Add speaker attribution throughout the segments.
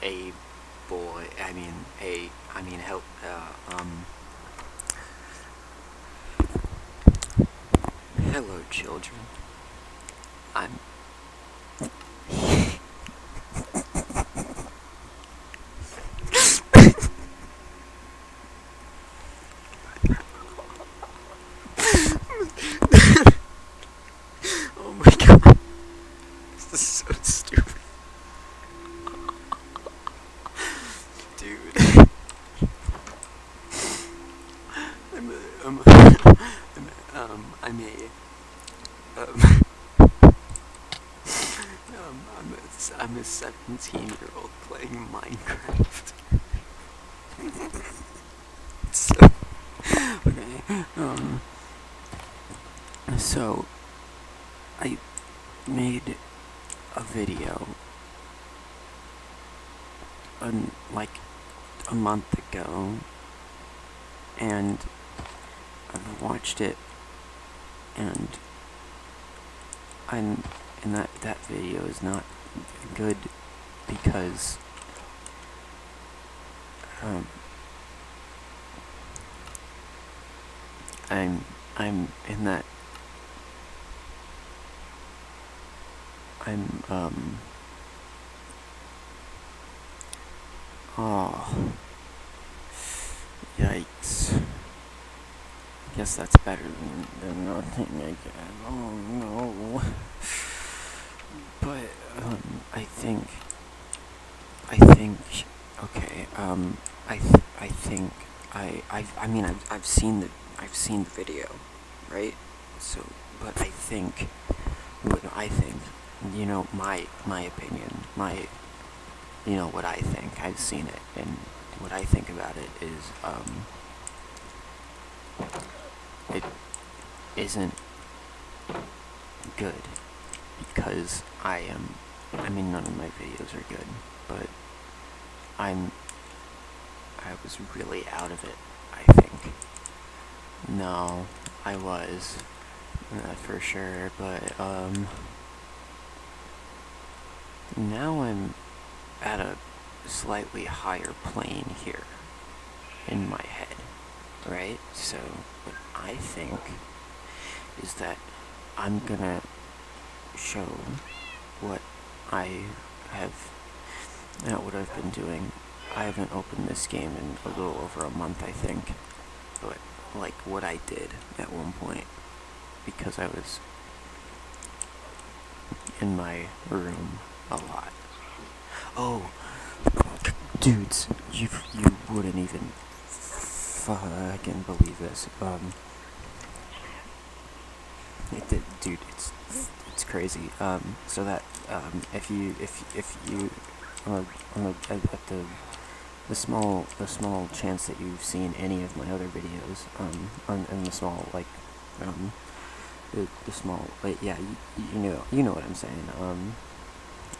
Speaker 1: a boy. Help. Hello, children. I'm. Oh my god, this is so stupid, dude. I'm a, I'm a, I'm a, I'm a 17-year-old playing Minecraft. So, okay, so, I made a video, like, a month ago, and I've watched it, and that video is not good because I'm in that oh, yikes. I guess that's better than nothing again. Oh no. But I think okay. I think I've seen the video, right? So, but I think my opinion, what I think. I've seen it, and what I think about it is it isn't good because none of my videos are good, but I was really out of it, I think. No, I was, for sure, but now I'm at a slightly higher plane here in my head, right? So what I think is that I'm gonna show what what I've been doing. I haven't opened this game in a little over a month, I think, but like what I did at one point, because I was in my room a lot. Oh, dudes, you wouldn't even fucking believe this. Dude, it's crazy. So that if you at the small chance that you've seen any of my other videos, in the small the small, like, yeah, you know what I'm saying.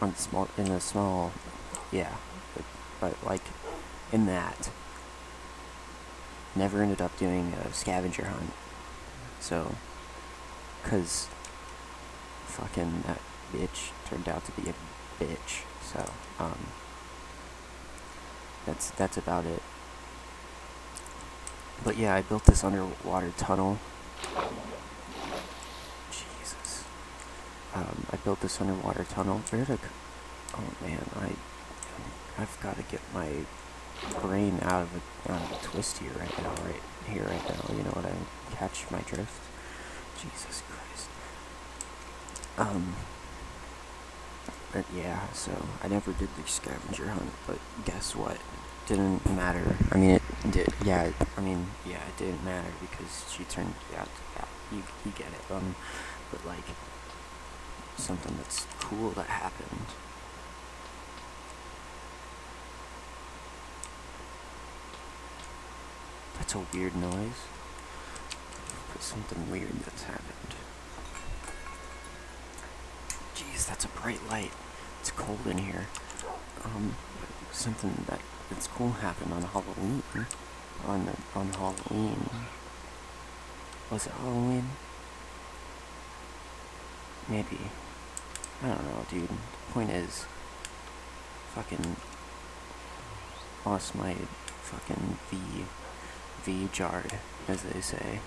Speaker 1: In the small, yeah, but like in that, never ended up doing a scavenger hunt. So, cause fucking that bitch turned out to be a bitch. So, that's about it. But yeah, I built this underwater tunnel. Jesus. I built this underwater tunnel. Oh man, I've got to get my brain out of a twist here right now. You know what I catch my drift? Jesus Christ. But yeah, so I never did the scavenger hunt, but guess what? Didn't matter. I mean, it did. Yeah, it didn't matter because she turned out. Yeah, you get it. But like something that's cool that happened. That's a weird noise. But something weird that's happened. Jeez, that's a bright light. It's cold in here. Something that's cool happened on Halloween. On Halloween. Was it Halloween? Maybe. I don't know, dude. The point is, fucking lost my fucking V jarred, as they say.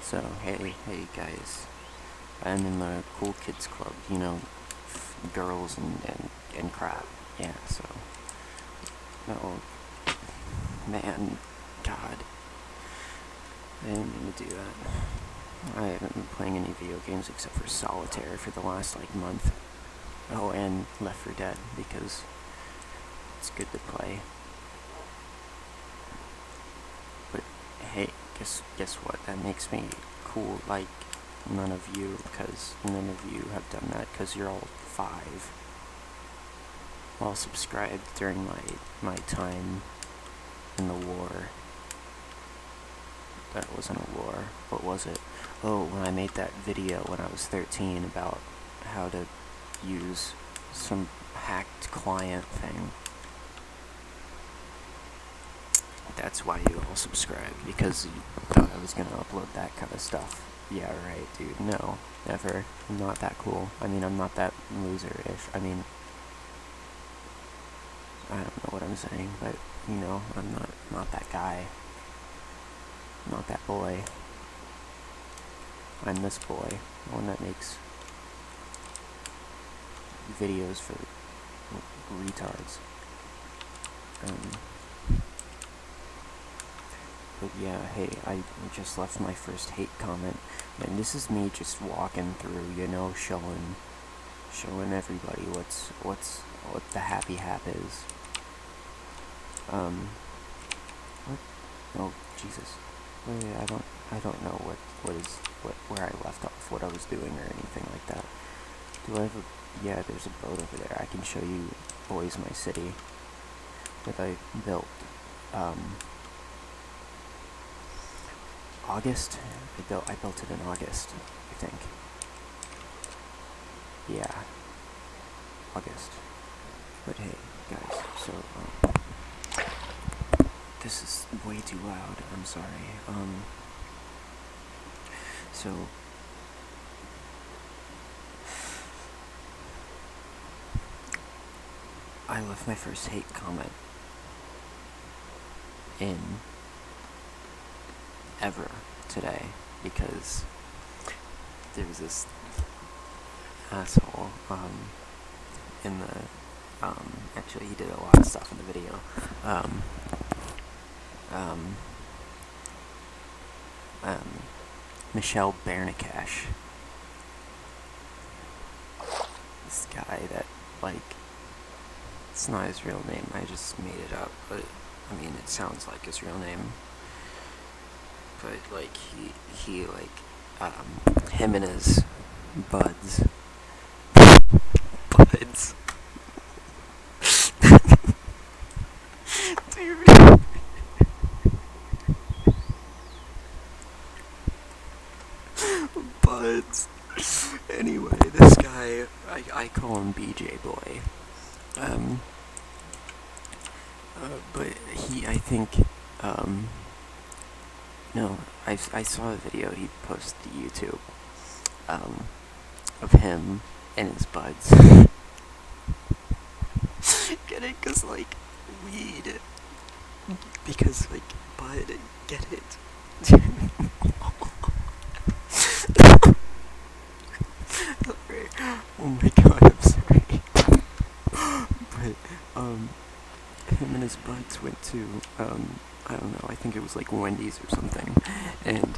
Speaker 1: So, hey guys, I'm in the cool kids club, you know, girls and crap. Yeah, so, no, man, God, I didn't mean to do that. I haven't been playing any video games except for Solitaire for the last, like, month. Oh, and Left 4 Dead, because it's good to play. But, hey, guess what? That makes me cool like none of you, because none of you have done that, because you're all 5. All subscribed during my time in the war. That wasn't a war. What was it? Oh, when I made that video when I was 13 about how to use some hacked client thing. That's why you all subscribed, because you thought I was gonna upload that kind of stuff. Yeah, right, dude. No, never. I'm not that cool. I mean, I'm not that loser-ish. I mean, I don't know what I'm saying, but, you know, I'm not that guy. I'm not that boy. I'm this boy, the one that makes videos for retards. But yeah, hey, I just left my first hate comment, and this is me just walking through, you know, showing everybody what the happy hap is. What? Oh, Jesus. Wait, I don't know where I left off, what I was doing or anything like that. Do I have yeah, there's a boat over there. I can show you boys my city that I built, August? I built it in August, I think. Yeah. August. But hey, guys, so, this is way too loud, I'm sorry. So, I left my first hate comment in ever today, because there was this asshole, in the, actually he did a lot of stuff in the video, Michelle Bernacash. This guy that, like, it's not his real name, I just made it up, but, I mean, it sounds like his real name. But, like, he like, him and his buds. Dude. Buds. Anyway, this guy, I call him BJ Boy. But I think, no, I saw a video he posted to YouTube, of him and his buds. Get it? 'Cause, like, weed. Because, like, bud, get it? Oh my god, I'm sorry. But, him and his buds went to, I don't know, I think it was like Wendy's or something, and,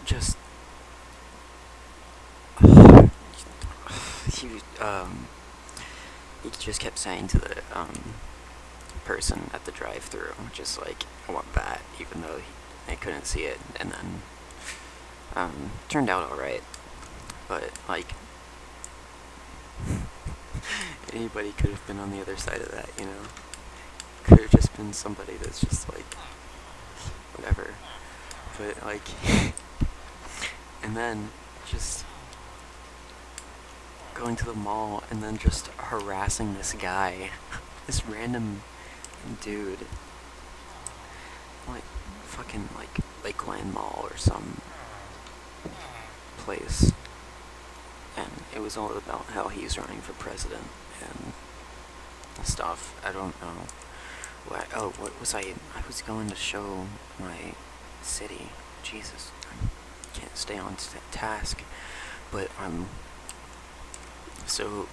Speaker 1: just, he just kept saying to the, person at the drive-thru, just like, I want that, even though I couldn't see it, and then, turned out alright, but, like, anybody could have been on the other side of that, you know? Could have just been somebody that's just like, whatever. But, like, and then just going to the mall and then just harassing this guy, this random dude, like, fucking, like, Lakeland Mall or some place. And it was all about how he's running for president, and stuff. I don't know. What was I? I was going to show my city. Jesus, I can't stay on task. But so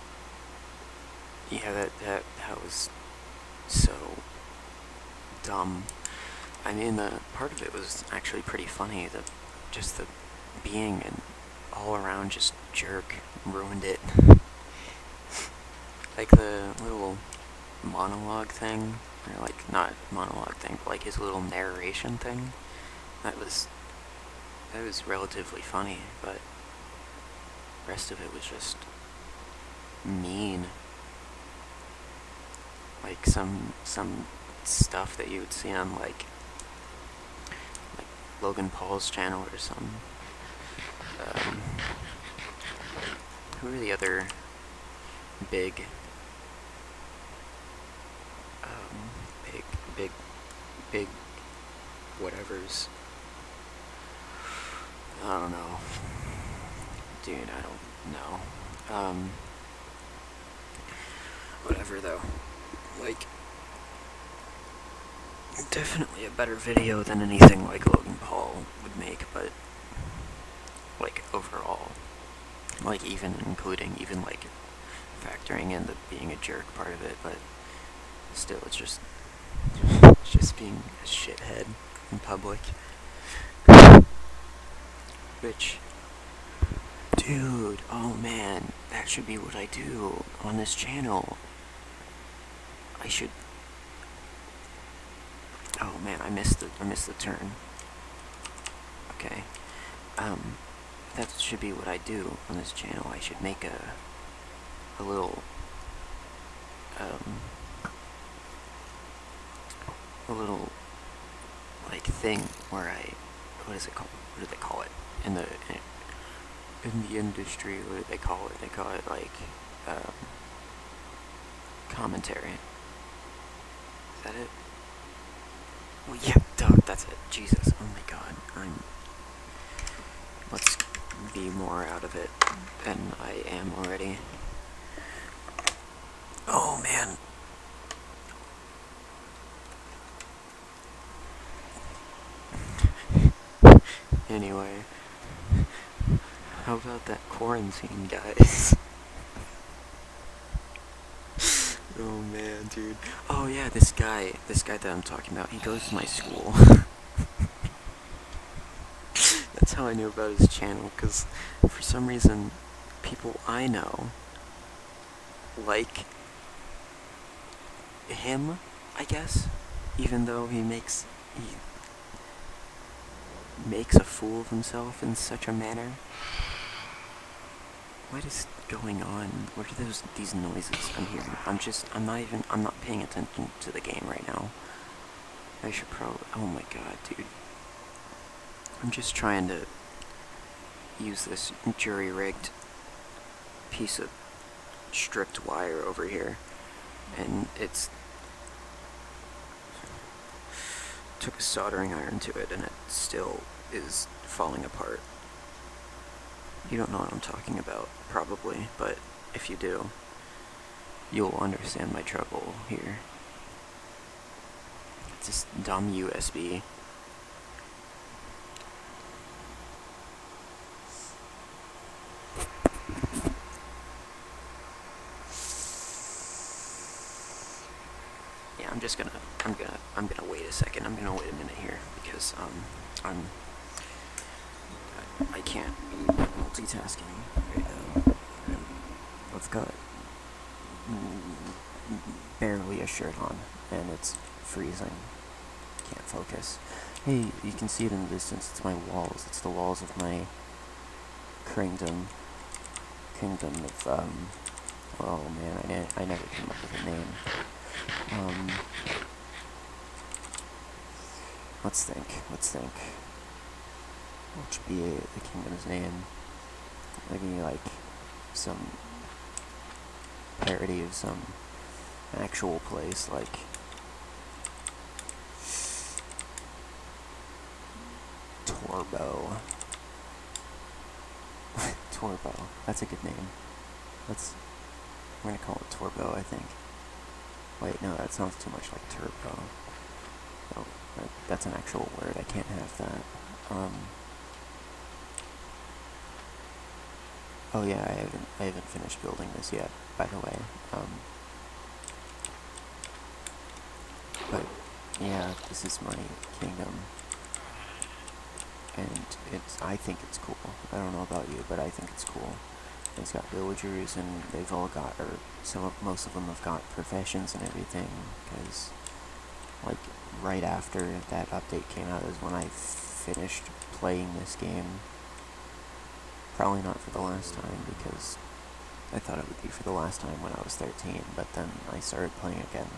Speaker 1: yeah, that was so dumb. I mean, the part of it was actually pretty funny. Just the being an all around just jerk ruined it. Like the little monologue thing, or like not monologue thing, but like his little narration thing. That was relatively funny, but the rest of it was just mean. Like some stuff that you would see on like Logan Paul's channel or some. Who are the other big, big, big, big whatevers? I don't know. Dude, I don't know. Whatever though. Like, definitely a better video than anything like Logan Paul would make, but like overall, like even including even like factoring in the being a jerk part of it, but still it's just being a shithead in public. Which, dude, oh man, that should be what I do on this channel. I should. Oh man, I missed the turn. Okay. That should be what I do on this channel. I should make a little like thing where what is it called? What do they call it in the industry? What do they call it? They call it like commentary. Is that it? Well, yeah, duh, that's it. Jesus, oh my god, let's be more out of it than I am already. Oh man. Anyway, how about that quarantine, guys? Oh man, dude. Oh yeah, this guy that I'm talking about, he goes to my school. That's how I knew about his channel, because for some reason, people I know like him, I guess, even though he makes a fool of himself in such a manner. What is going on? What are these noises I'm hearing? I'm not paying attention to the game right now. I should probably, oh my god, dude. I'm just trying to use this jury-rigged piece of stripped wire over here, and took a soldering iron to it, and it still is falling apart. You don't know what I'm talking about, probably, but if you do, you'll understand my trouble here. It's this dumb USB. Yeah, I'm gonna wait a second. I'm gonna wait a minute here because I can't be multitasking right now. I've got barely a shirt on, and it's freezing. Can't focus. Hey, you can see it in the distance. It's my walls. It's the walls of my kingdom of oh man, I never came up with a name. Let's think. What should be the kingdom's name? Maybe like some parody of some actual place, like Torbo. Torbo. That's a good name. We're gonna call it Torbo, I think. Wait, no, that sounds too much like turbo. Oh, that's an actual word. I can't have that. Oh yeah, I haven't finished building this yet, by the way. But yeah, this is my kingdom, and I think it's cool. I don't know about you, but I think it's cool. It's got villagers, and they've all got, or most of them have got professions and everything, because, like, right after that update came out is when I finished playing this game. Probably not for the last time, because I thought it would be for the last time when I was 13, but then I started playing again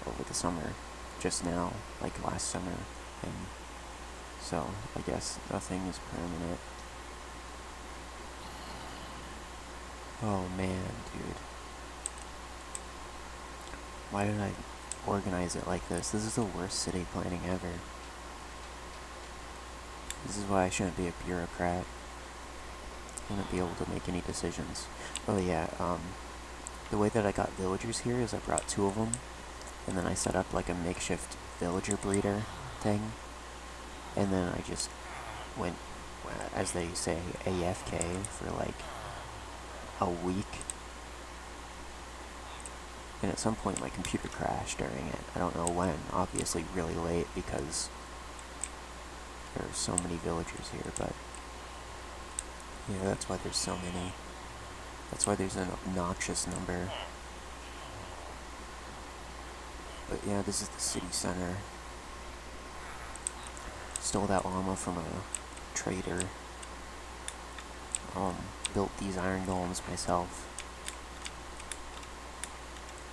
Speaker 1: over the summer, just now, like last summer, and so I guess nothing is permanent. Oh man, dude. Why did I organize it like this? This is the worst city planning ever. This is why I shouldn't be a bureaucrat. I wouldn't be able to make any decisions. Oh yeah, the way that I got villagers here is I brought 2 of them, and then I set up like a makeshift villager breeder thing, and then I just went, as they say, AFK for like a week. And at some point my computer crashed during it. I don't know when, obviously really late because there are so many villagers here, but yeah, that's why there's so many. That's why there's an obnoxious number. But yeah, this is the city center. Stole that llama from a trader. Built these iron golems myself.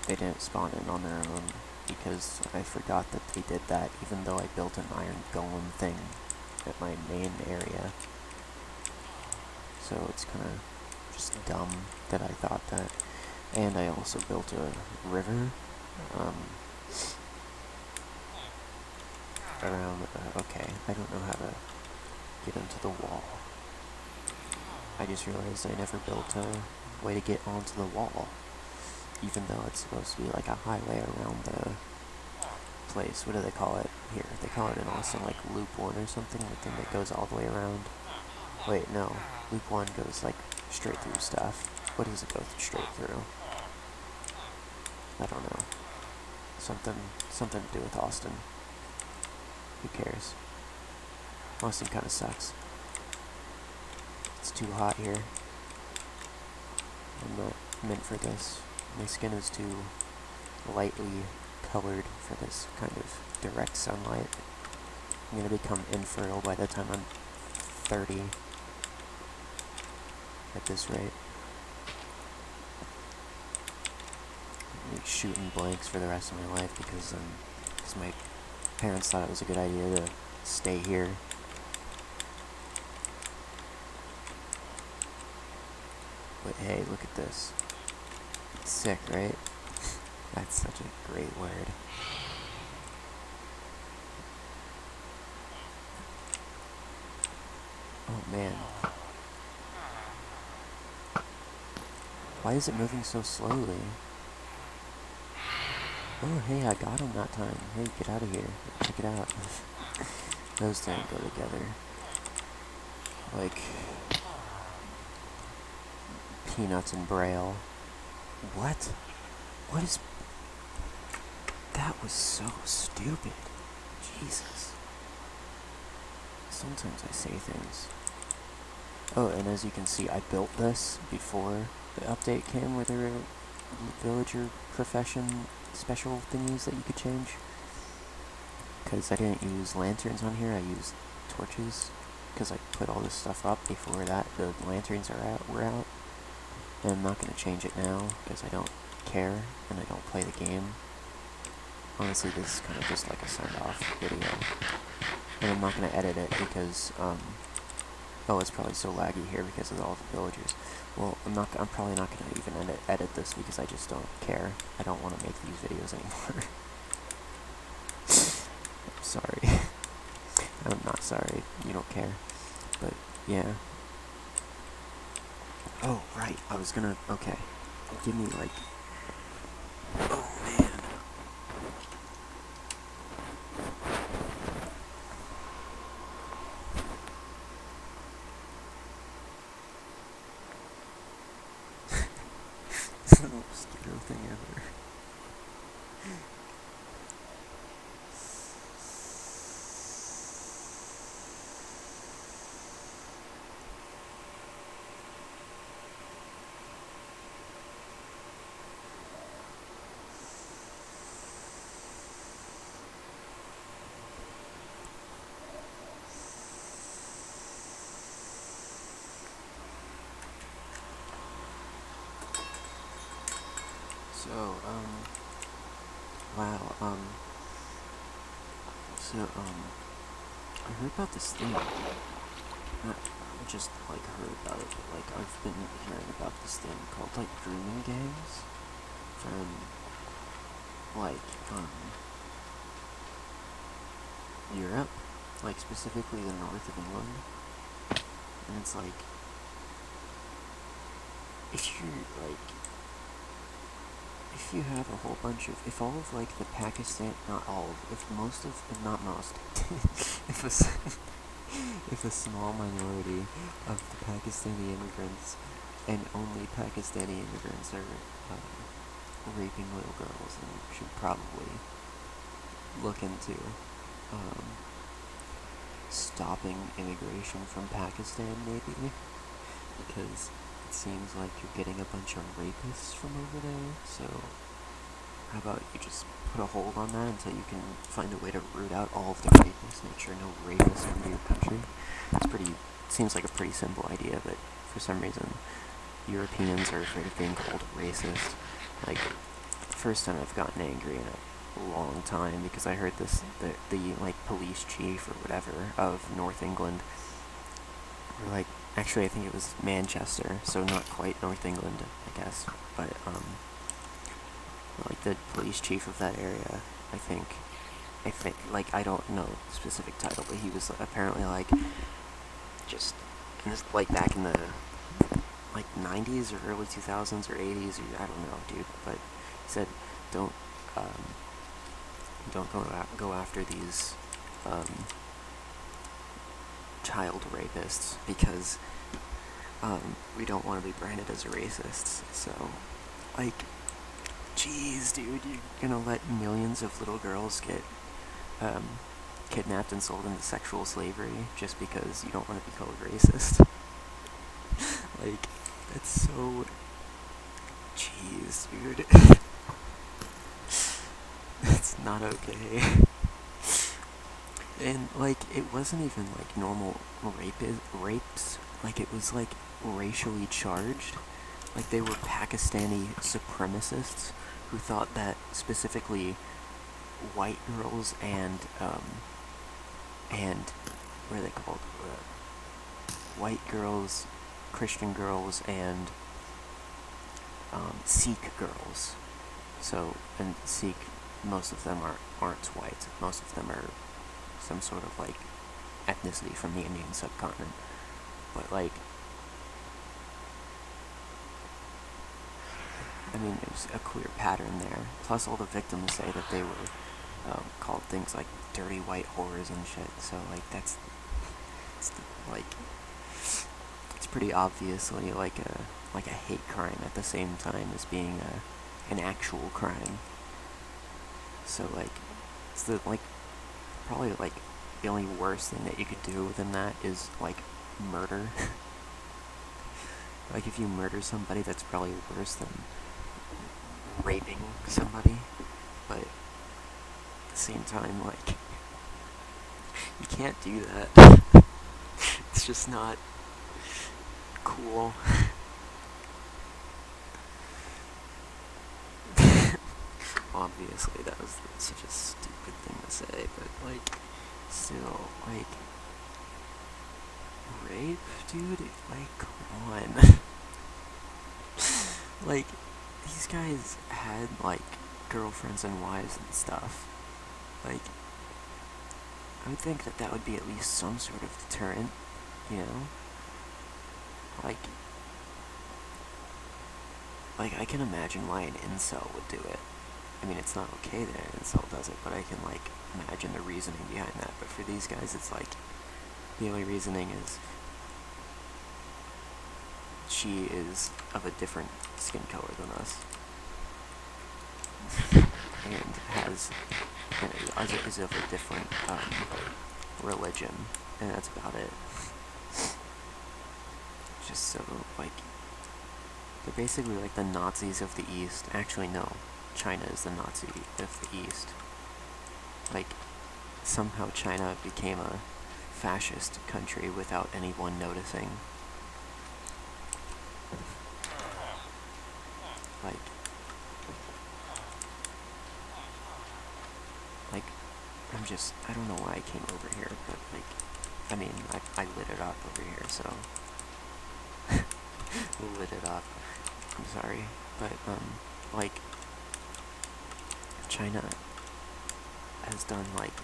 Speaker 1: They didn't spawn in on their own because I forgot that they did that, even though I built an iron golem thing at my main area. So it's kind of just dumb that I thought that. And I also built a river around, okay, I don't know how to get into the wall. I just realized I never built a way to get onto the wall, even though it's supposed to be like a highway around the place. What do they call it here? They call it in Austin like Loop 1 or something, the thing that goes all the way around. Wait, no. Loop 1 goes like straight through stuff. What does it go straight through? I don't know. Something to do with Austin. Who cares? Austin kind of sucks. It's too hot here. I'm not meant for this. My skin is too lightly colored for this kind of direct sunlight. I'm gonna become infertile by the time I'm 30. At this rate. I'm like shooting blanks for the rest of my life because my parents thought it was a good idea to stay here. But hey, look at this. It's sick, right? That's such a great word. Oh man. Why is it moving so slowly? Oh hey, I got him that time. Hey, get out of here. Check it out. Those don't go together. Like peanuts and braille. What? What is... That was so stupid. Jesus. Sometimes I say things. Oh, and as you can see, I built this before the update came where there were villager profession special thingies that you could change. Because I didn't use lanterns on here, I used torches. Because I put all this stuff up before that the lanterns were out. And I'm not going to change it now, because I don't care, and I don't play the game. Honestly, this is kind of just like a send-off video. And I'm not going to edit it because, oh, it's probably so laggy here because of all the villagers. Well, I'm probably not going to even edit this because I just don't care. I don't want to make these videos anymore. I'm sorry. I'm not sorry. You don't care. But, yeah. Oh, right. I was gonna... Okay. Give me, like... Oh, man. the most scary thing ever. So, wow, so, I heard about this thing. Not just, like, heard about it, but, like, I've been hearing about this thing called, like, grooming gangs from, like, Europe, like, specifically the north of England. And it's like, if you, like, if you have a whole bunch of, if all of, like, the Pakistan, not all of, if most of, if not most, if a, if a small minority of the Pakistani immigrants, and only Pakistani immigrants are raping little girls, then you should probably look into um, stopping immigration from Pakistan, maybe, because it seems like you're getting a bunch of rapists from over there, so how about you just put a hold on that until you can find a way to root out all of the rapists, make sure no rapists come to your country. Seems like a pretty simple idea, but for some reason, Europeans are afraid of being called racist. Like, first time I've gotten angry in a long time because I heard the like police chief or whatever of North England, or like, actually I think it was Manchester, so not quite North England, I guess, but like the police chief of that area, I think, like, I don't know the specific title, but he was apparently like, just, and this, like, back in the, like, 90s or early 2000s or 80s, or I don't know, dude, but he said, don't, don't go after these, child rapists, because, we don't want to be branded as racists, so, like, jeez, dude, you're gonna let millions of little girls get, kidnapped and sold into sexual slavery just because you don't want to be called racist? Like, that's so... jeez, dude. It's not okay. And, like, it wasn't even, like, normal rapes. Like, it was, like, racially charged. Like, they were Pakistani supremacists who thought that specifically white girls and what are they called? White girls, Christian girls, and Sikh girls. So, and Sikh, most of them aren't white. Most of them are some sort of, like, ethnicity from the Indian subcontinent. But, like, I mean, there's a clear pattern there. Plus, all the victims say that they were called things like dirty white whores and shit. So, like, like, it's pretty obviously like a hate crime at the same time as being an actual crime. So, like, it's probably, like, the only worst thing that you could do than that is, like, murder. Like, if you murder somebody, that's probably worse than raping somebody, but at the same time, like, you can't do that. It's just not cool. Obviously, that was such a stupid thing to say, but, like, still, like, rape, dude? Like, come on. Like, these guys had, like, girlfriends and wives and stuff. Like, I would think that would be at least some sort of deterrent, you know? Like, I can imagine why an incel would do it. I mean, it's not okay that an incel does it, but I can, like, imagine the reasoning behind that. But for these guys, it's like, the only reasoning is she is of a different skin color than us, and is of a different religion, and that's about it. Just so, like, they're basically like the Nazis of the East. Actually, no, China is the Nazi of the East. Like, somehow China became a fascist country without anyone noticing. Like, I don't know why I came over here, but, like, I mean, I lit it up over here, so, lit it up, I'm sorry, but, like, China has done, like,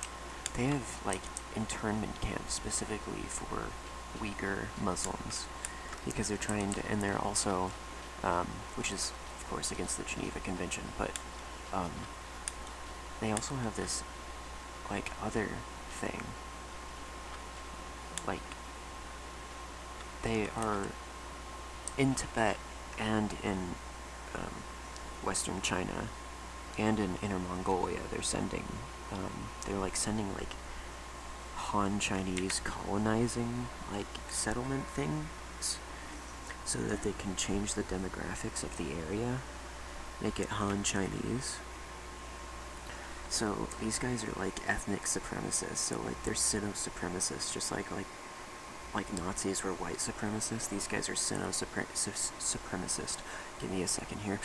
Speaker 1: they have, like, internment camps specifically for Uyghur Muslims, because they're trying to, and they're also, which is, of course, against the Geneva Convention, but, they also have this, like, other thing, like, they are in Tibet and in Western China and in Inner Mongolia. They're sending like Han Chinese colonizing, like, settlement things, so that they can change the demographics of the area, make it Han Chinese. So these guys are like ethnic supremacists. So like they're Sino-supremacists, just like Nazis were white supremacists. These guys are Sino-supremacist. Give me a second here.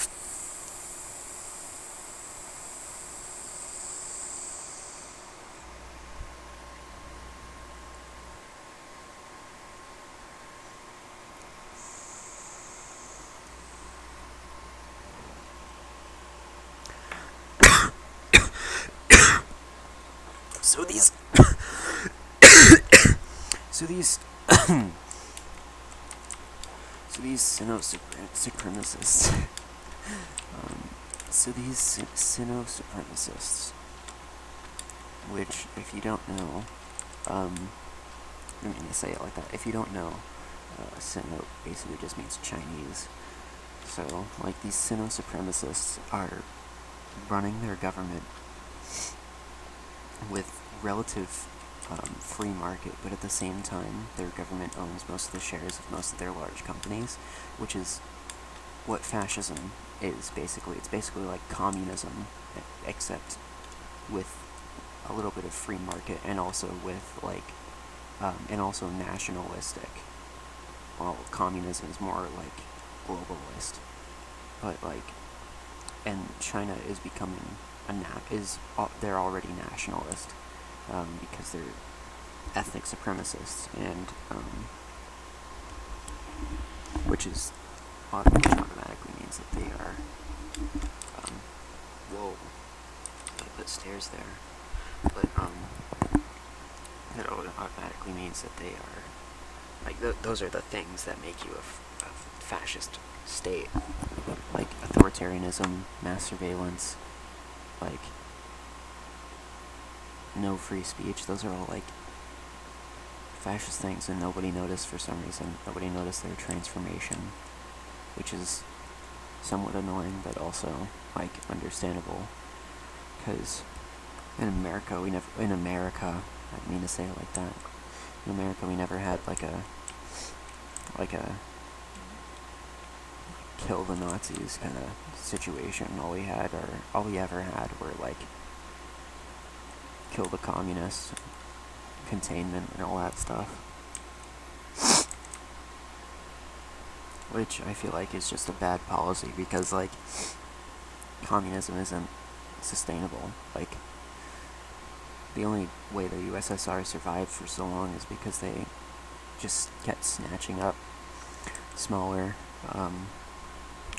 Speaker 1: So these Sino-supremacists, Sino-supremacists, which, if you don't know, I mean to say it like that, if you don't know, Sino basically just means Chinese. So, like, these Sino-supremacists are running their government with relative free market, but at the same time, their government owns most of the shares of most of their large companies, which is what fascism is, basically. It's basically like communism, except with a little bit of free market, and also with, like, and also nationalistic. Well, communism is more, like, globalist. But, like, and China is becoming they're already nationalist, because they're ethnic supremacists, and, which automatically means that they are, whoa, I put stairs there, but, that automatically means that they are, like, those are the things that make you a fascist state, like authoritarianism, mass surveillance, like, no free speech. Those are all, like, fascist things, and nobody noticed for some reason. Nobody noticed their transformation, which is somewhat annoying, but also, like, understandable, because in America, I didn't mean to say it like that, in America we never had, like a kill the Nazis kind of situation. All we ever had were, like, kill the communists, containment, and all that stuff. Which I feel like is just a bad policy, because, like, communism isn't sustainable. Like, the only way the USSR survived for so long is because they just kept snatching up smaller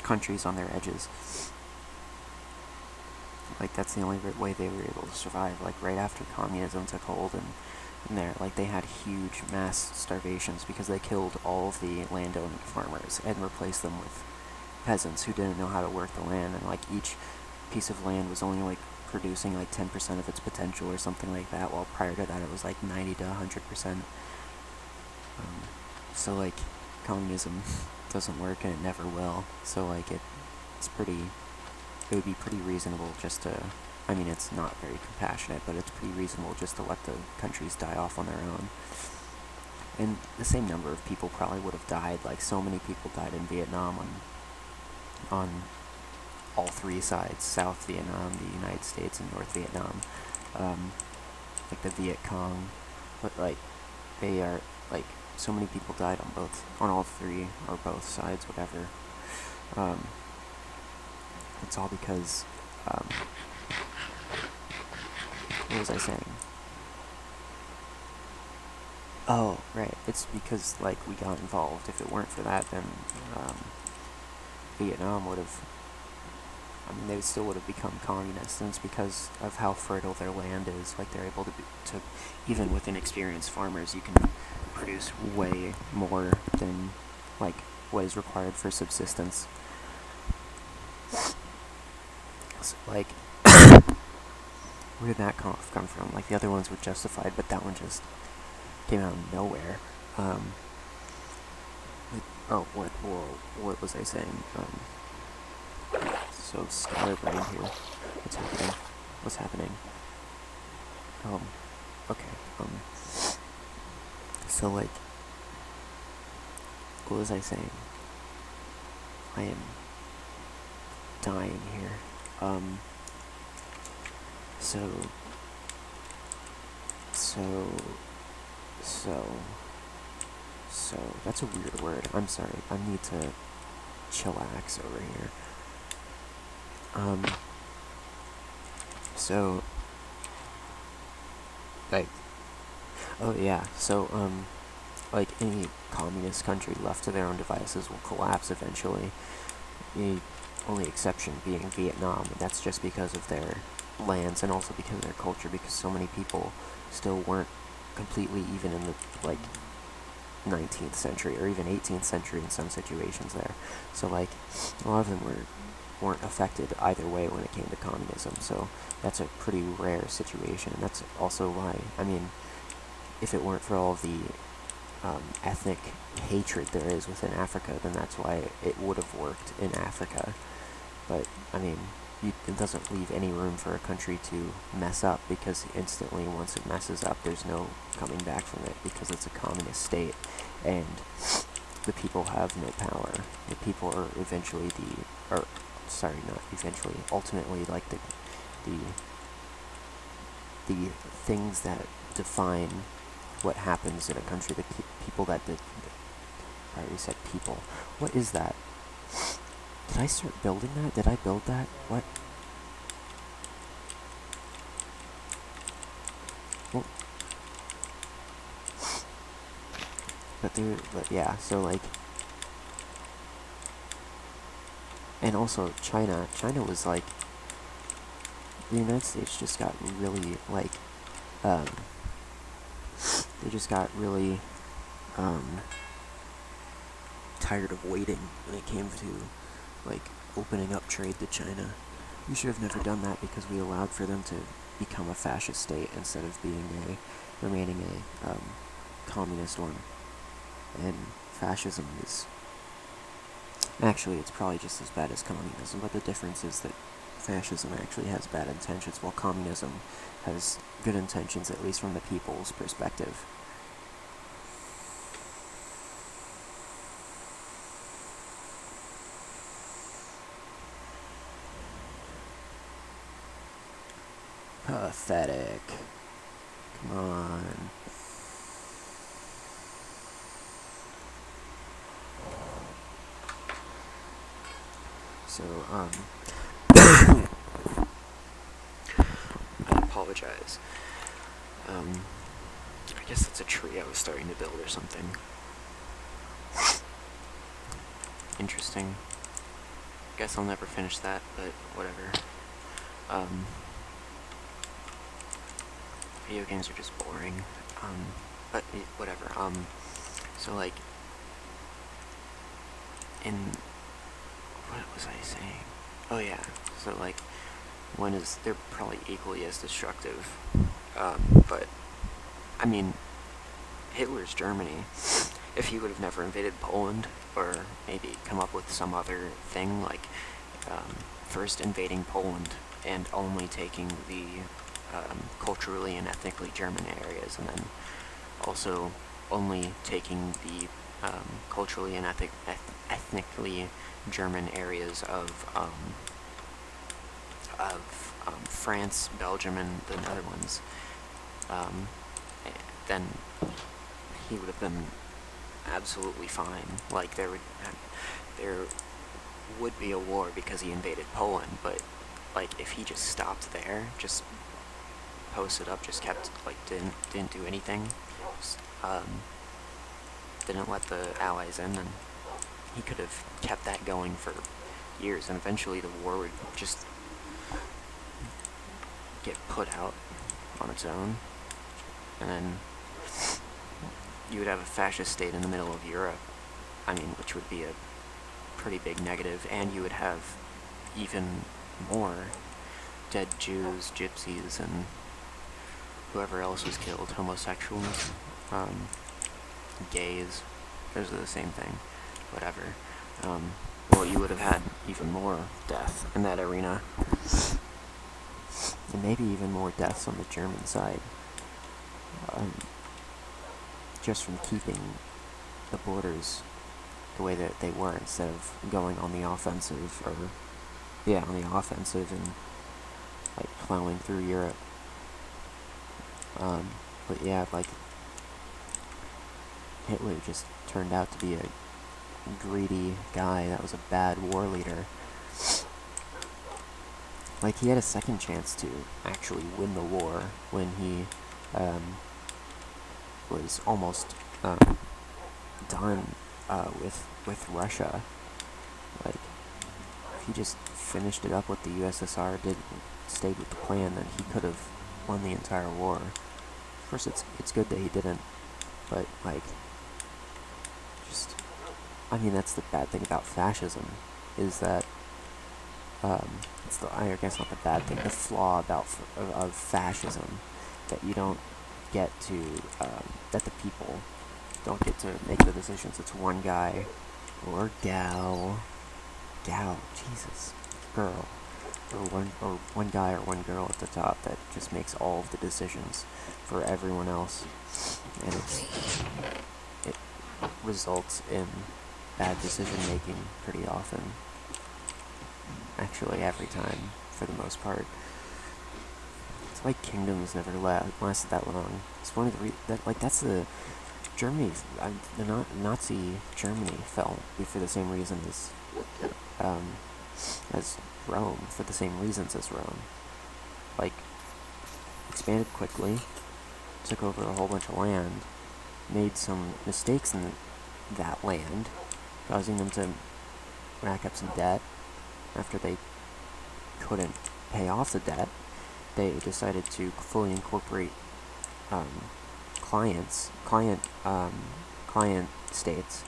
Speaker 1: countries on their edges. Like, that's the only way they were able to survive. Like, right after communism took hold, and they had huge mass starvations because they killed all of the landowning farmers and replaced them with peasants who didn't know how to work the land, and, like, each piece of land was only, like, producing, like, 10% of its potential or something like that, while prior to that it was, like, 90 to 100%. So, like, communism doesn't work and it never will. So like it would be pretty reasonable just to, I mean, it's not very compassionate, but it's pretty reasonable just to let the countries die off on their own. And the same number of people probably would have died. Like, so many people died in Vietnam on all three sides: South Vietnam, the United States, and North Vietnam. Like the Viet Cong, but like they are like so many people died on all three or both sides, whatever. It's all because what was I saying? Oh, right. It's because like we got involved. If it weren't for that, then Vietnam would have. I mean, they still would have become communist, and it's because of how fertile their land is. Like, they're able to even with inexperienced farmers, you can produce way more than, like, what is required for subsistence. So, like, where did that come from? Like, the other ones were justified, but that one just came out of nowhere. What was I saying? So scatterbrained here. What's happening? Okay. So like, what was I saying? I am dying here. So that's a weird word. I'm sorry. I need to chillax over here. So, like, oh yeah, so, like, any communist country left to their own devices will collapse eventually. The only exception being Vietnam, and that's just because of their lands and also because of their culture, because so many people still weren't completely even in the, like, 19th century, or even 18th century in some situations there. So, like, a lot of them weren't affected either way when it came to communism, so that's a pretty rare situation, and that's also why, I mean, if it weren't for all of the ethnic hatred there is within Africa, then that's why it would have worked in Africa. But, I mean, it doesn't leave any room for a country to mess up, because instantly, once it messes up, there's no coming back from it, because it's a communist state, and the people have no power. The people are ultimately, like, the things that define what happens in a country, the people that did. I already said people. What is that? Did I start building that? Did I build that? What? Well, but yeah, so like, and also China was like, the United States just got really, like, they just got really, tired of waiting when it came to, like, opening up trade to China. We should have never done that, because we allowed for them to become a fascist state instead of remaining a communist one. And fascism is, actually, it's probably just as bad as communism, but the difference is that fascism actually has bad intentions, while communism has good intentions, at least from the people's perspective. Pathetic. Come on. So, I apologize. I guess that's a tree I was starting to build or something. Interesting. Guess I'll never finish that, but whatever. Video games are just boring. But whatever. So like, what was I saying? Oh yeah, so like, they're probably equally as destructive, but, I mean, Hitler's Germany, if he would have never invaded Poland, or maybe come up with some other thing, like first invading Poland and only taking the culturally and ethnically German areas, and then also only taking the culturally and ethnically German areas of France, Belgium, and the Netherlands. Um, then he would have been absolutely fine. Like there would be a war because he invaded Poland, but like if he just stopped there, just posted up, just kept like didn't do anything, didn't let the Allies in, and he could have kept that going for years, and eventually the war would just get put out on its own, and then you would have a fascist state in the middle of Europe. I mean, which would be a pretty big negative, and you would have even more dead Jews, gypsies, and whoever else was killed, homosexuals, gays, those are the same thing, whatever. Well, you would have had even more death in that arena, and maybe even more deaths on the German side, just from keeping the borders the way that they were, instead of going on the offensive, on the offensive, and like plowing through Europe. But yeah, like Hitler just turned out to be a greedy guy that was a bad war leader. Like, he had a second chance to actually win the war when he was almost done with Russia. Like, if he just finished it up what the USSR did, stayed with the plan, then he could have won the entire war. Of course, it's good that he didn't, but like, I mean, that's the bad thing about fascism, is that I guess not the bad thing, the flaw of fascism, that you don't get to, that the people don't get to make the decisions. It's one guy or gal, Jesus, girl, or one guy or one girl at the top that just makes all of the decisions for everyone else, and it results in bad decision making pretty often. Actually, every time, for the most part. It's like kingdoms never lasted that long. It's one of the that's the Germany, the Nazi Germany fell for the same reason as Rome, for the same reasons as Rome. Like, expanded quickly, took over a whole bunch of land, made some mistakes in that land, causing them to rack up some debt. After they couldn't pay off the debt, they decided to fully incorporate client states,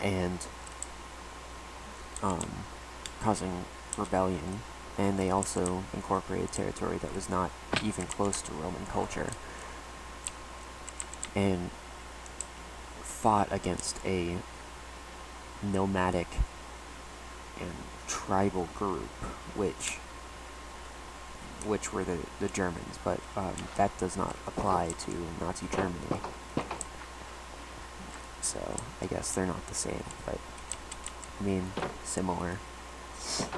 Speaker 1: and causing rebellion. And they also incorporated territory that was not even close to Roman culture, and fought against a nomadic and tribal group, which were the Germans, but that does not apply to Nazi Germany. So I guess they're not the same, but I mean, similar.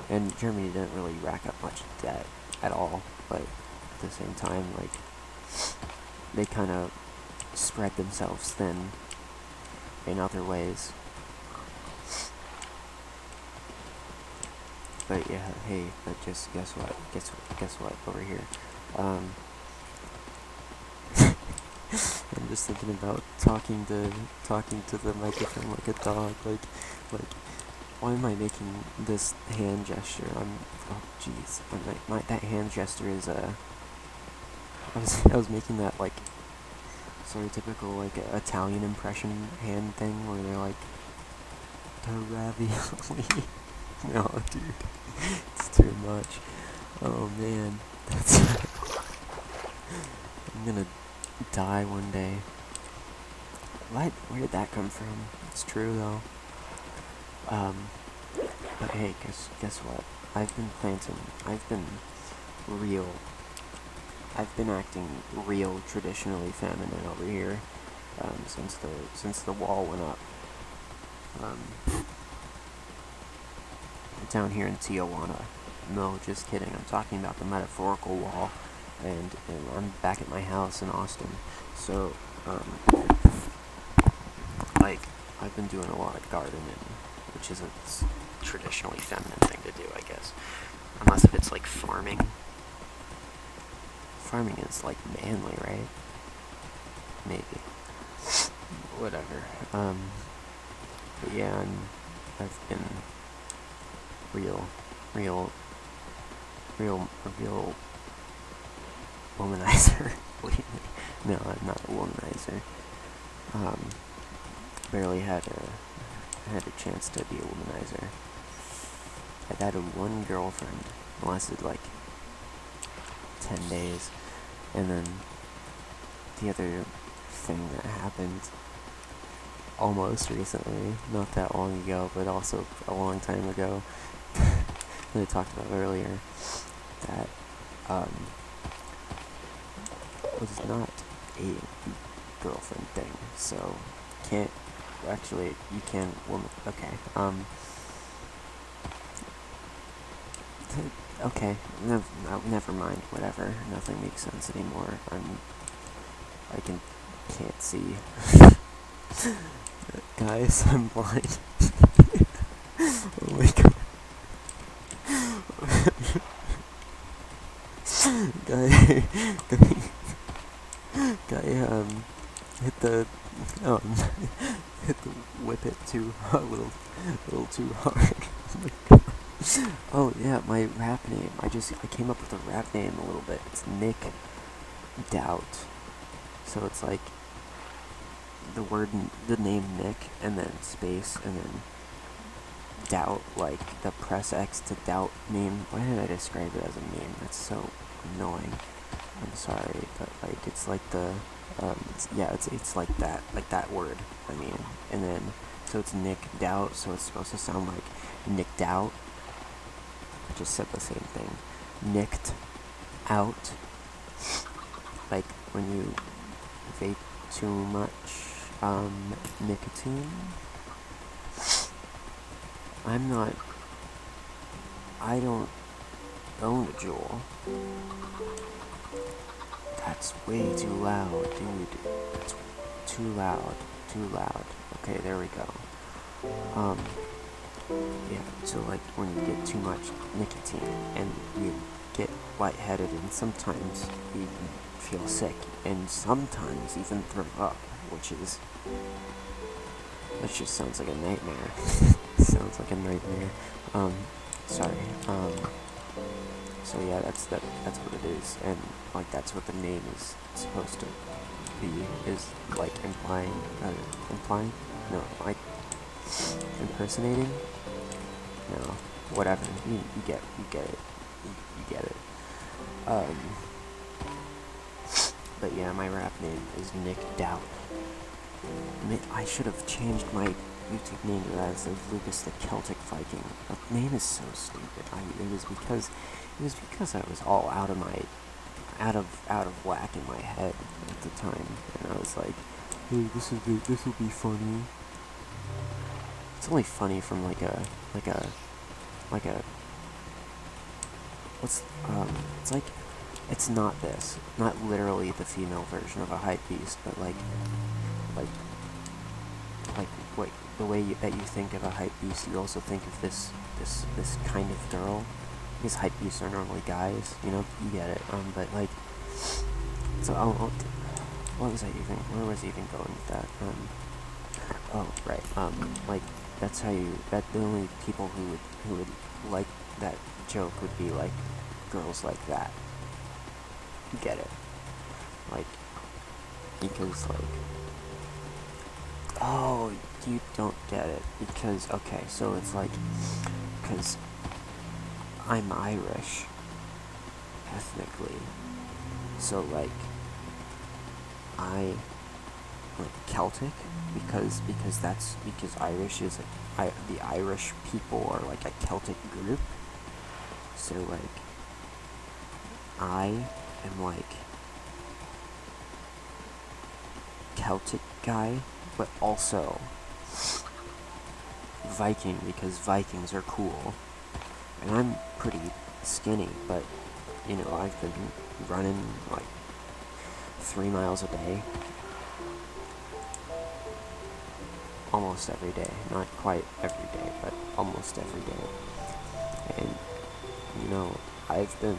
Speaker 1: And Germany didn't really rack up much debt at all, but at the same time, like, they kind of spread themselves thin in other ways. But yeah, hey, but just guess what over here. I'm just thinking about talking to the microphone like a dog. Like, why am I making this hand gesture? Oh jeez, that hand gesture is I was making that like sort of typical like Italian impression hand thing where they're like, the ravioli. No, dude, it's too much. Oh man, I'm gonna die one day. What? Where did that come from? It's true though. But hey, guess what? I've been planting. Real. I've been acting real traditionally feminine over here, since the wall went up. Um, Down here in Tijuana. No, just kidding. I'm talking about the metaphorical wall, and I'm back at my house in Austin. So, like, I've been doing a lot of gardening, which is a traditionally feminine thing to do, I guess. Unless if it's like farming. Farming is like manly, right? Maybe. Whatever. But yeah, I've been real, real, real womanizer. No, I'm not a womanizer. Barely had a chance to be a womanizer. I've had one girlfriend, lasted like 10 days, and then the other thing that happened almost recently, not that long ago, but also a long time ago, that I talked about earlier, that was not a girlfriend thing, so you can't okay, okay, never mind, whatever, nothing makes sense anymore, can't see. Guys, I'm blind. Oh my god. guy, guy, hit the, um, hit the whip it too, a little too hard. Oh yeah, my rap name. I came up with a rap name a little bit. It's Nick Doubt. So it's like the name Nick, and then space, and then doubt, like the press X to doubt meme. Why did I describe it as a meme? That's so annoying. I'm sorry, but like it's like it's like that word. I mean, and then so it's Nick Doubt, so it's supposed to sound like Nick Doubt. I just said the same thing. Nicked out, like when you vape too much nicotine. I don't own a Juul. That's way too loud, dude. That's too loud. Okay, there we go. Yeah, so like when you get too much nicotine and you get lightheaded, and sometimes you feel sick, and sometimes even throw up, which just sounds like a nightmare. Sounds like a nightmare. Sorry. So yeah, that's what it is, and like that's what the name is supposed to be, is like implying, no, like impersonating, no, whatever, you get it. But yeah, my rap name is Nick Doubt. I should have changed my YouTube name to that instead of Lucas the Celtic Viking. The name is so stupid. It was because I was all out of whack in my head at the time, and I was like, hey, this will be funny. It's only funny from like a it's like, it's not literally the female version of a hype beast, but like what the way that you think of a hype beast, you also think of this kind of girl. Because hype beasts are normally guys, you get it. But like, so what was I even? Where was I even going with that? Oh right. Like that's how that the only people who would like that joke would be like girls like that. You get it? Like, because like, oh, you don't get it because okay, so it's like, because I'm Irish ethnically, so like I like Celtic, because Irish is the Irish people are like a Celtic group. So like I am like Celtic guy, but also Viking because Vikings are cool. And I'm pretty skinny, but you know, I've been running like 3 miles a day almost every day. Not quite every day, but almost every day. And you know, I've been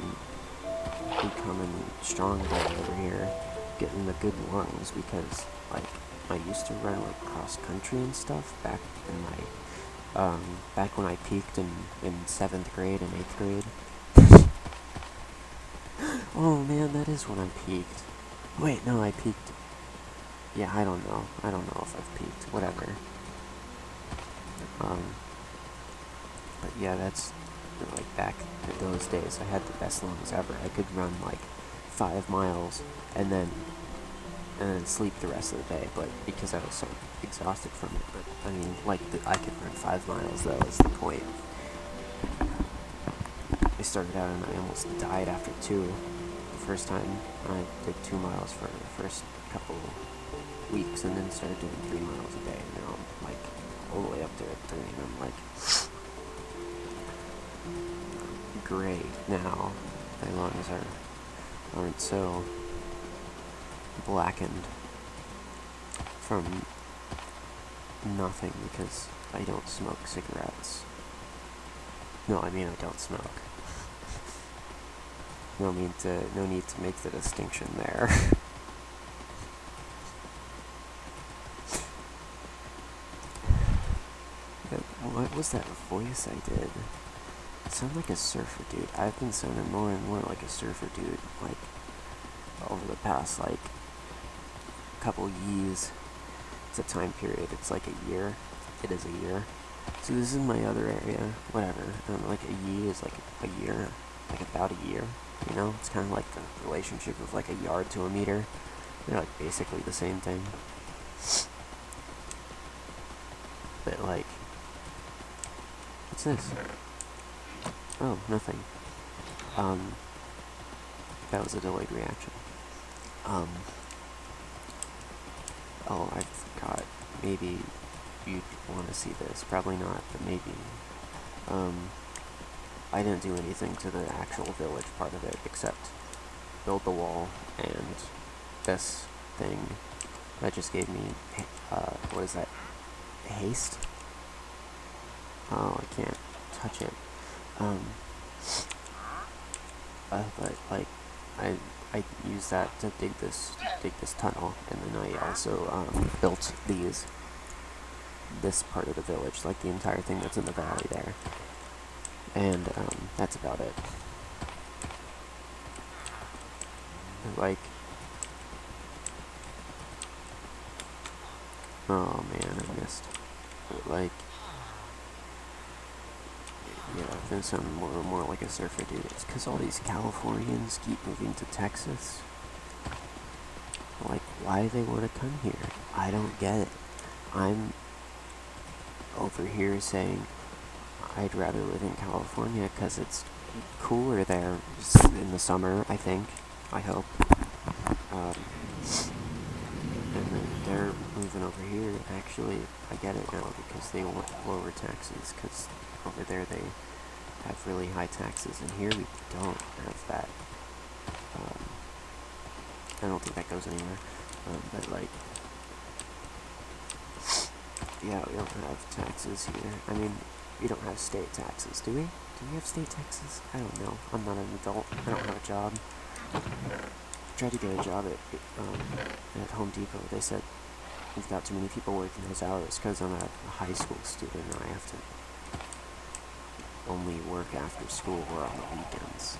Speaker 1: becoming stronger over here, getting the good lungs because like I used to run like cross country and stuff back in my back when I peaked in 7th grade and 8th grade. Oh man, that is when I peaked. Wait, no, I peaked. Yeah, I don't know. I don't know if I've peaked. Whatever. But yeah, that's like back in those days. I had the best lungs ever. I could run like 5 miles and then sleep the rest of the day. But because I was so exhausted from it. But I mean, like I could run 5 miles. Though is the point. I started out and I almost died after 2. The first time I did 2 miles for the first couple weeks, and then started doing 3 miles a day. And now I'm like all the way up there at 3, and I'm like great now. My lungs aren't so blackened from nothing because I don't smoke cigarettes. No, I mean I don't smoke. No need to make the distinction there. What was that voice I did? It sounded like a surfer dude. I've been sounding more and more like a surfer dude, like over the past like couple years. It's a time period. It's like a year. It is a year. So this is my other area. Whatever. Like a year is like a year, like about a year. You know, it's kind of like the relationship of like a yard to a meter. They're like basically the same thing. But like, what's this? Oh, nothing. That was a delayed reaction. Oh, I forgot. Maybe you'd want to see this. Probably not, but maybe. I didn't do anything to the actual village part of it except build the wall and this thing that just gave me, what is that? Haste? Oh, I can't touch it. But like, I used that to dig this tunnel, and then I also built this part of the village, like the entire thing that's in the valley there, and that's about it. Like, oh man, I missed. Like, yeah, I've been sounding more and more like a surfer dude. It's because all these Californians keep moving to Texas. Like, why they want to come here? I don't get it. I'm over here saying I'd rather live in California because it's cooler there in the summer, I think. I hope. And then they're moving over here. Actually, I get it now because they want lower taxes, because over there they have really high taxes, and here we don't have that. I don't think that goes anywhere. But like, yeah, we don't have taxes here. I mean, we don't have state taxes, do we? Do we have state taxes? I don't know. I'm not an adult. I don't have a job. I tried to get a job at Home Depot. They said we've got too many people working those hours because I'm a high school student and I have to only work after school or on the weekends.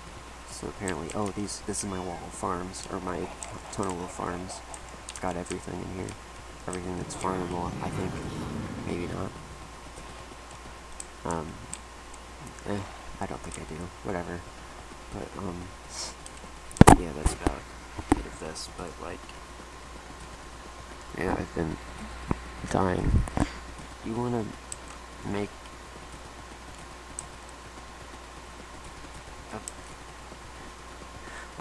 Speaker 1: So apparently, oh, this is my wall of farms, or my tunnel of farms. Got everything in here. Everything that's farmable, I think. Maybe not. I don't think I do. Whatever. But, yeah, that's about it of this. But, like, Yeah, I've been dying. You wanna make a...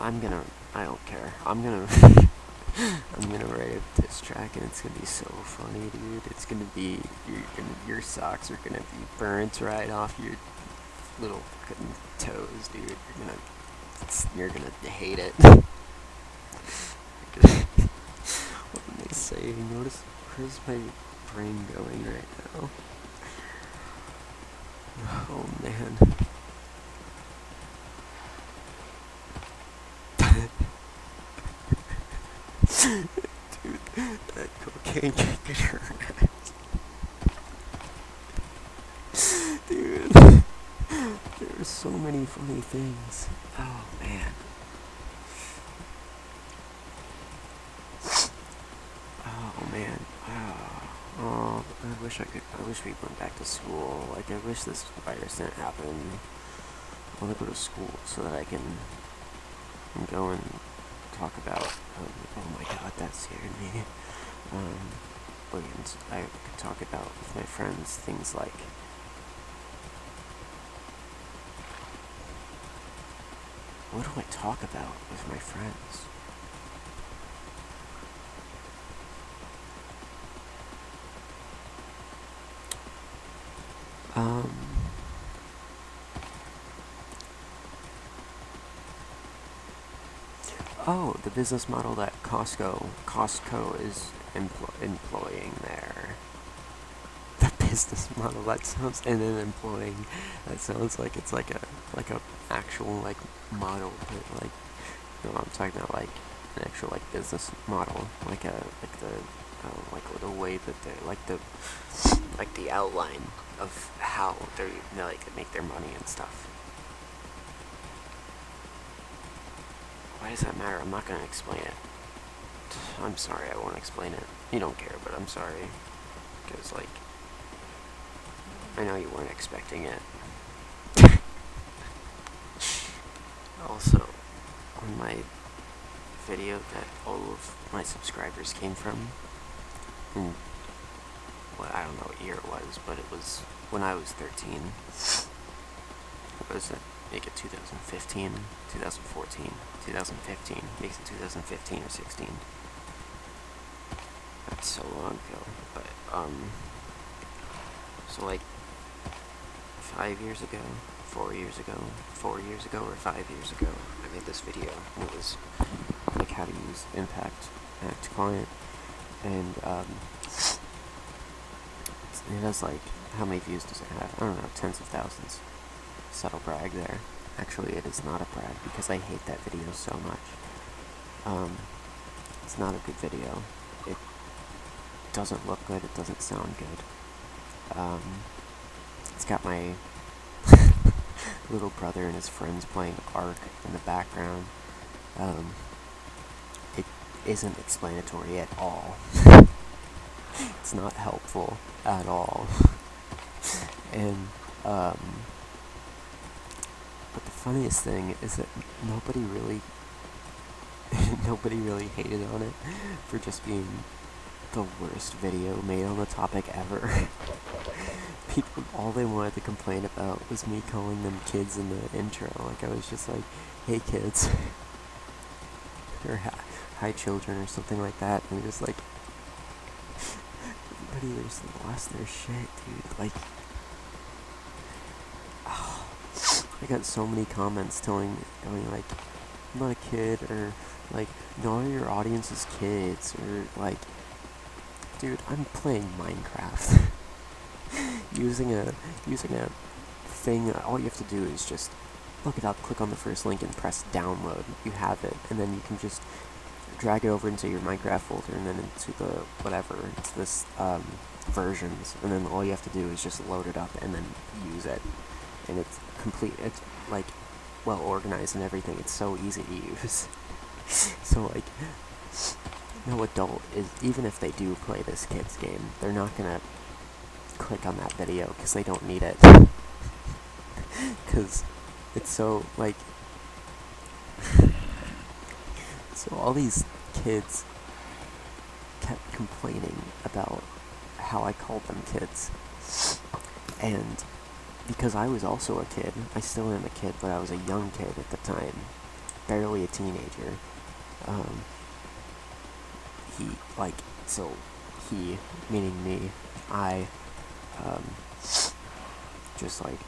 Speaker 1: I don't care. I'm gonna write a diss track, and it's gonna be so funny, dude. It's gonna be, your socks are gonna be burnt right off your little fucking toes, dude. You're gonna hate it. What am I saying? Notice, where's my brain going right now? Oh man. Dude, that cocaine kicked her ass. Dude, there are so many funny things. Oh man. Oh man. Oh, I wish we went back to school. Like, I wish this virus didn't happen. I want to go to school so that I can go and talk about, oh my god, that scared me. I could talk about with my friends things like, what do I talk about with my friends? Oh, the business model that Costco is employing there. The business model, that sounds, and then employing, that sounds like it's like a actual like model, but like, no, I'm talking about like an actual like business model, like the way that they like the outline of how they like make their money and stuff. Why does that matter? I'm not gonna explain it. I'm sorry, I won't explain it. You don't care, but I'm sorry. Because, like, I know you weren't expecting it. Also, on my video that all of my subscribers came from, and, well, I don't know what year it was, but it was when I was 13. What does that make it? 2015, 2014, 2015, makes it 2015 or 16. That's so long ago, but, so like, 5 years ago, 4 years ago, 4 years ago, or 5 years ago, I made this video. It was like how to use Act Client, and it has like, how many views does it have? I don't know, tens of thousands. Subtle brag there. Actually, it is not a brag because I hate that video so much. It's not a good video. It doesn't look good. It doesn't sound good. It's got my little brother and his friends playing Ark in the background. It isn't explanatory at all. It's not helpful at all. And, but the funniest thing is that nobody really hated on it for just being the worst video made on the topic ever. People, all they wanted to complain about was me calling them kids in the intro. Like, I was just like, hey kids, or hi children, or something like that, and just like, everybody just lost their shit, dude. Like, oh, I got so many comments going like, I'm not a kid, or like, none of your audience is kids, or like, dude, I'm playing Minecraft. using a thing, all you have to do is just look it up, click on the first link, and press download. You have it, and then you can just drag it over into your Minecraft folder, and then into the whatever, it's this versions, and then all you have to do is just load it up and then use it, and it's complete. It's like well organized and everything. It's so easy to use. So like, no adult is, even if they do play this kid's game, they're not gonna click on that video because they don't need it. Because it's so like, so all these kids kept complaining about how I called them kids. And because I was also a kid, I still am a kid, but I was a young kid at the time, barely a teenager. Um, he, like, so he, meaning me, I, just like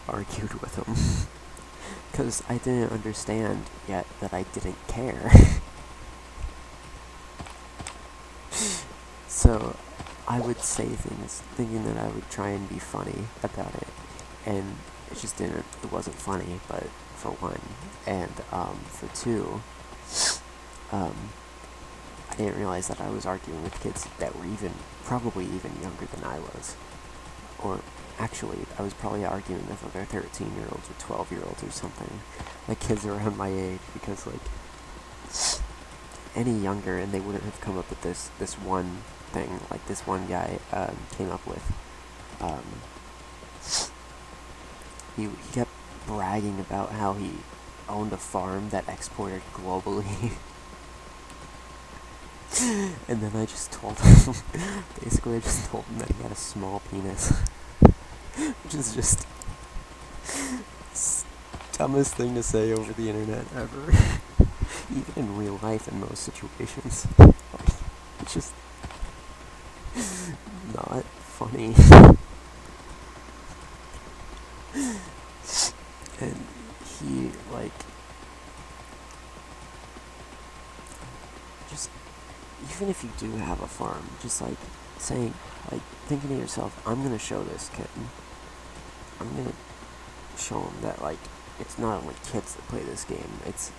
Speaker 1: argued with him because I didn't understand yet that I didn't care. So I would say things thinking that I would try and be funny about it, and it just didn't. It wasn't funny, but for one, and for two, I didn't realize that I was arguing with kids that were probably even younger than I was. Or, actually, I was probably arguing with other 13-year-olds or 12-year-olds or something. Like, kids around my age, because, like, any younger, and they wouldn't have come up with this one thing, like this one guy, came up with. He kept bragging about how he owned a farm that exported globally. And then I just told him, basically I just told him that he had a small penis. Which is just dumbest thing to say over the internet ever. Even in real life in most situations. It's just not funny. And he, like, just, even if you do have a farm, just like saying, like, thinking to yourself, I'm gonna show this kid. I'm gonna show him that, like, it's not only kids that play this game, it's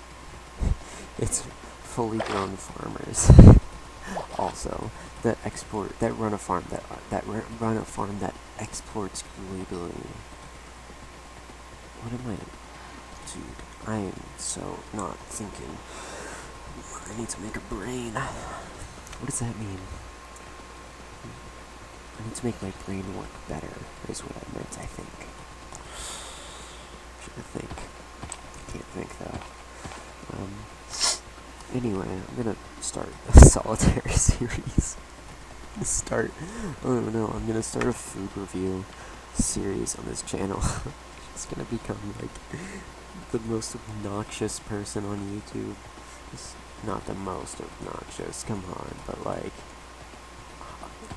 Speaker 1: fully grown farmers also that run a farm that exports globally. What am I, dude? I am so not thinking. I need to make a brain. What does that mean? I need to make my brain work better, is what I meant, I think. I can't think though. Anyway, I'm gonna start a solitaire series. I'm gonna start a food review series on this channel. It's gonna become like the most obnoxious person on YouTube. It's not the most obnoxious, come on, but like,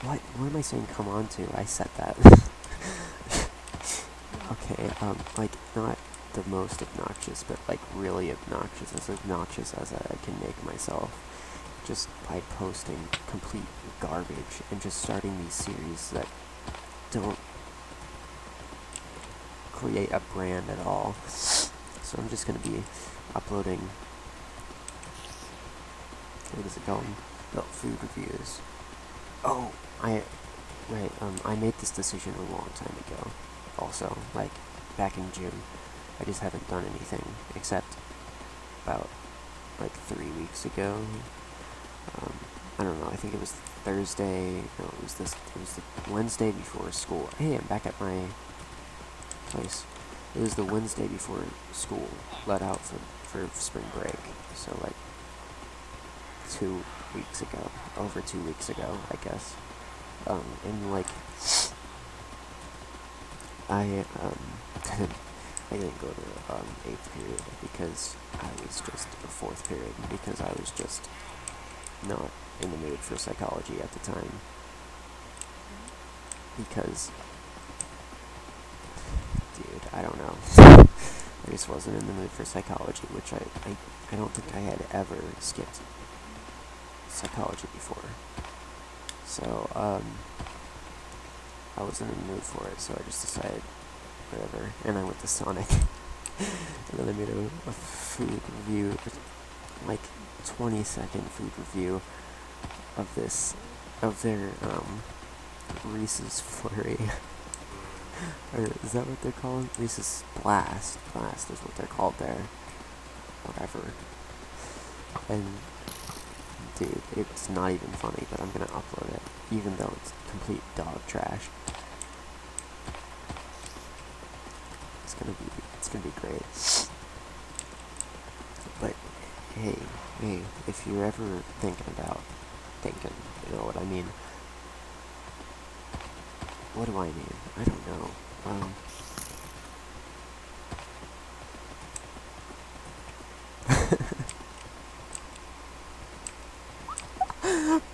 Speaker 1: what am I saying come on to? I said that. Okay, like, not the most obnoxious, but like really obnoxious, as obnoxious as I can make myself, just by posting complete garbage and just starting these series that don't create a brand at all. So I'm just gonna be uploading, what is it called? Oh, food reviews. Oh, I made this decision a long time ago. Also, like, back in June. I just haven't done anything, except about, like, 3 weeks ago. I don't know, I think it was Thursday, no, it was the Wednesday before school. Hey, I'm back at my place. It was the Wednesday before school let out for spring break, so, like, 2 weeks ago, over 2 weeks ago, I guess. And, like, I didn't go to 8th period because I was just, or 4th period, because I was just not in the mood for psychology at the time. Because, dude, I don't know. I just wasn't in the mood for psychology, which I don't think I had ever skipped psychology before. So, I wasn't in the mood for it, so I just decided, whatever, and I went to Sonic. And then I made a food review, like 20-second food review of their Reese's Flurry. Or is that what they're called? Reese's Blast. Blast is what they're called there. Whatever. And dude, it's not even funny, but I'm gonna upload it, even though it's complete dog trash. It's gonna be great. But hey, if you're ever thinking about thinking. You know what I mean? What do I mean? I don't know.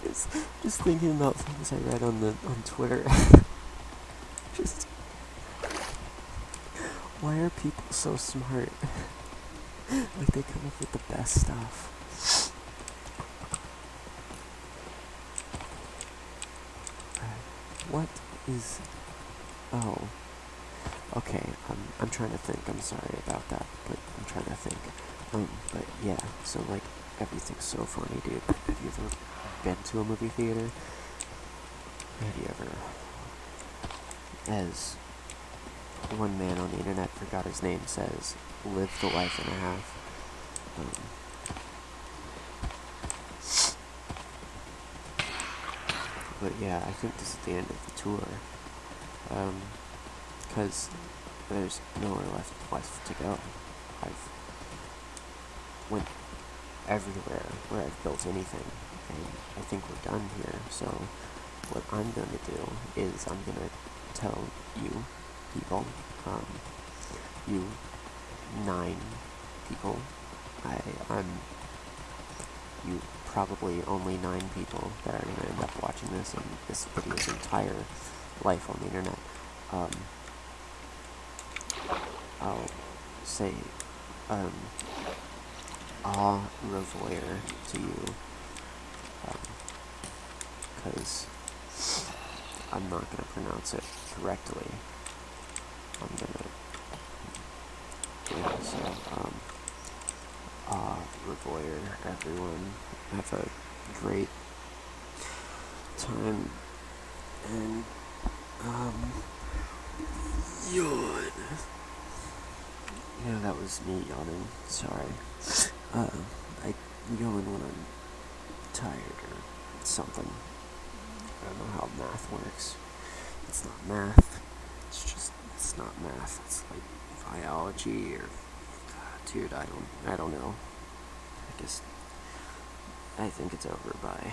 Speaker 1: just, just thinking about things I read on Twitter. Just, why are people so smart? Like, they come up with the best stuff. What is... Oh. Okay, I'm trying to think. I'm sorry about that, but I'm trying to think. But yeah, so, like, everything's so funny, dude. Have you ever been to a movie theater? Have you ever... As one man on the internet, forgot his name, says, lived the life and a half. But yeah, I think this is the end of the tour. Because there's nowhere left to go. I've went everywhere where I've built anything, and I think we're done here. So what I'm gonna do is I'm gonna tell you people, you 9 people, I'm you probably only 9 people that are gonna end up watching this and this video's entire life on the internet. I'll say, au revoir to you, because I'm not going to pronounce it correctly. I'm going to do it, so, au revoir, everyone. Have a great time, and, yawn. Yeah, that was me yawning, sorry. I yawn when I'm tired or something. I don't know how math works. It's not math. It's not math. It's like biology or, dude, I don't know. I think it's over. Bye.